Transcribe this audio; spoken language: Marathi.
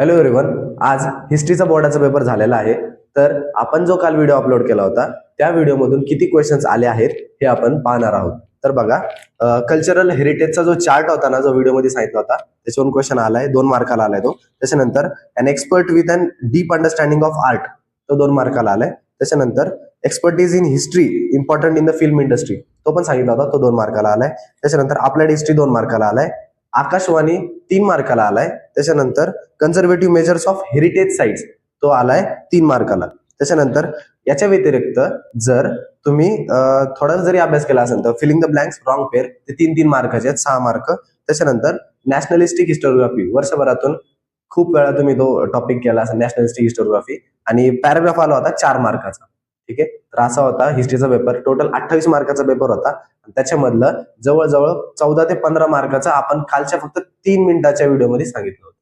Hello everyone. आज हिस्ट्रीचा बोर्डाचा पेपर झालेला आहे. तर आपण जो काल व्हिडिओ अपलोड केला होता त्या व्हिडिओमधून किती क्वेश्चन्स आले आहेत हे आपण पाहणार आहोत. तर बघा, कल्चरल हेरिटेजचा जो चार्ट होता ना, जो व्हिडिओमध्ये सांगितला होता त्याच्यावरून क्वेश्चन आलाय, 2 मार्काला आलाय तो. त्याच्यानंतर an expert with an deep understanding of art, तो 2 मार्काला आलाय. त्याच्यानंतर expertise in history important in the film industry, तो पण सांगितला होता, तो 2 मार्काला आलाय. त्याच्यानंतर अप्लाइड हिस्ट्री 2 मार्काला आलाय. आकाशवाणी 3 मार्काला आलाय. त्याच्यानंतर conservative measures of heritage sites, तो आलाय 3 मार्काला. त्याच्यानंतर याच्या व्यतिरिक्त जर तुम्ही थोडा जरी अभ्यास केला असेल तर filling the blanks wrong pair, ते 3-3 मार्काचे आहेत, 6 मार्क. त्याच्यानंतर नॅशनलिस्टिक हिस्टोग्राफी, वर्षभरातून खूप वेळा तुम्ही तो टॉपिक केला असेल, नॅशनलिस्टिक हिस्टोग्राफी, आणि पॅराग्राफ आला होता 4 मार्काचा. ठीक आहे, तर असा होता हिस्ट्रीचा पेपर. टोटल 28 मार्काचा पेपर होता. त्याच्यामधलं जवळजवळ 14 ते 15 मार्काचा आपण कालच्या फक्त 3 मिनिटाच्या व्हिडिओमध्ये सांगितलं होतं.